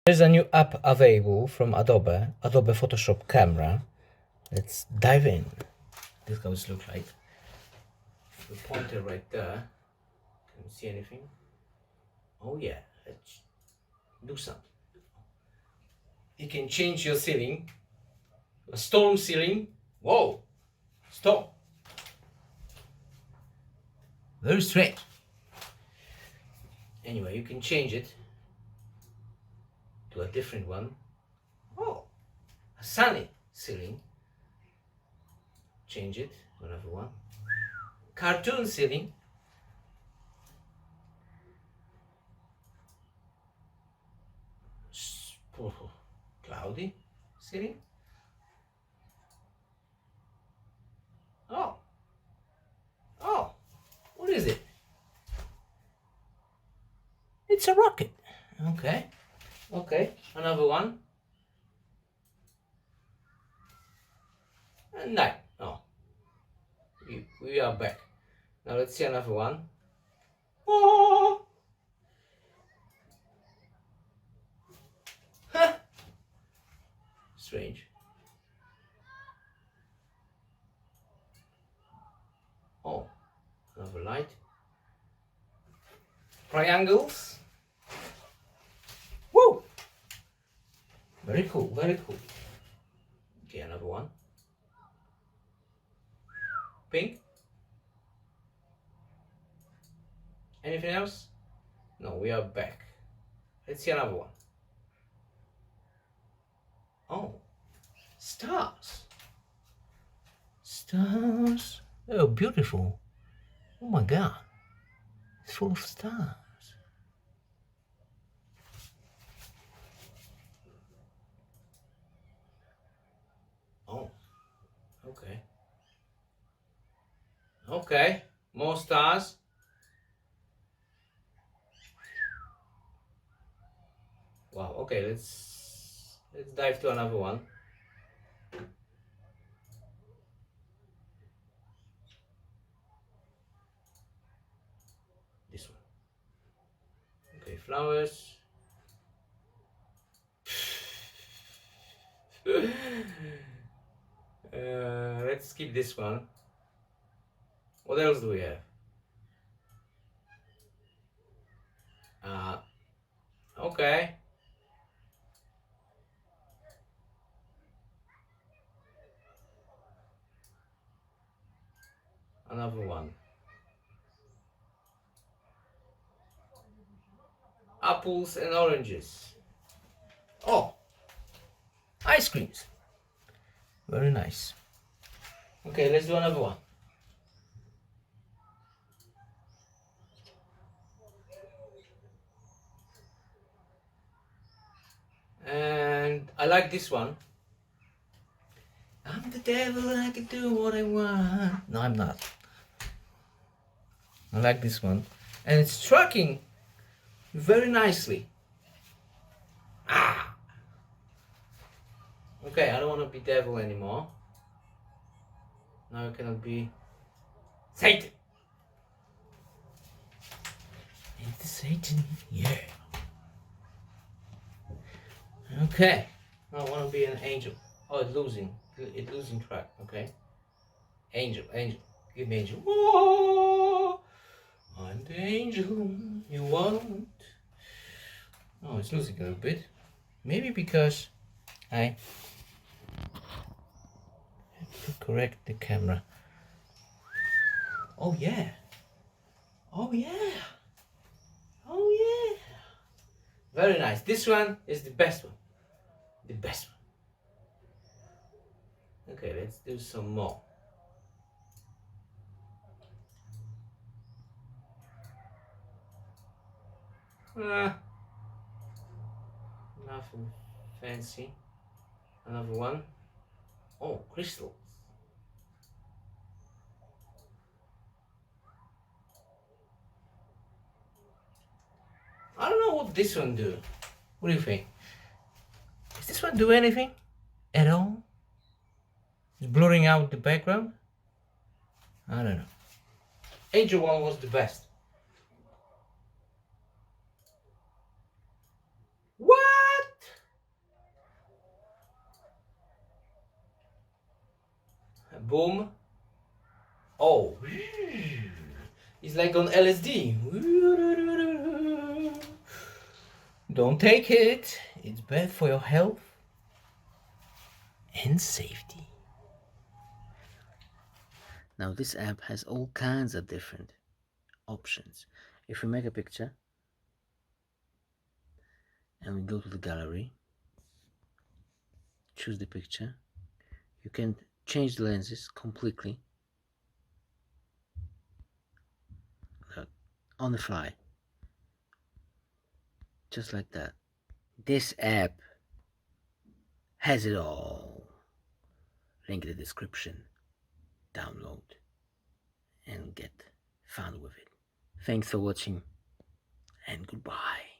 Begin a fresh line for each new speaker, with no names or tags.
There's a new app available from Adobe Photoshop Camera. Let's dive in. This is how it looks like. The pointer right there. Can you see anything? Oh yeah, let's do something. You can change your ceiling. A storm ceiling. Whoa! Storm. Very strange. Anyway, you can change it to a different one. Oh, a sunny ceiling. Change it to another one. Cartoon ceiling. Cloudy ceiling. Oh, what is it? It's a rocket. Okay, another one. And nine. Oh, we are back. Now let's see another one. Oh, huh. Strange. Oh, another light. Triangles. Woo! Very cool, very cool. Okay, another one. Pink. Anything else? No, we are back. Let's see another one. Oh, stars. Stars. Oh, beautiful. Oh my God. It's full of stars. Oh, okay. Okay, more stars. Wow, okay, let's dive to another one. This one. Okay, flowers. Let's skip this one. What else do we have? Okay. Another one. Apples and oranges. Oh, ice creams. Very nice. Okay, let's do another one. And I like this one. I'm the devil and I can do what I want. No, I'm not. I like this one. And it's tracking very nicely. Ah! Okay, I don't want to be devil anymore. Now I cannot be Satan. It's Satan, yeah. Okay, I want to be an angel. Oh, it's losing track. Okay, angel, give me angel. Whoa, I'm the angel you want. Oh, it's losing a little bit. Maybe because I have to correct the camera. Oh yeah. Oh yeah. Oh yeah. Very nice. This one is the best one. The best one. Okay, let's do some more. Nothing fancy. Another one. Oh, crystals. I don't know what this one do. What do you think? Does this one do anything at all? It's blurring out the background? I don't know. Angel one was the best. What? Boom. Oh, it's like on LSD. Don't take it. It's bad for your health and safety. Now this app has all kinds of different options. If we make a picture and we go to the gallery, choose the picture, you can change the lenses completely on the fly, just like that. This app has it all. Link in the description. Download and get fun with it. Thanks for watching and goodbye.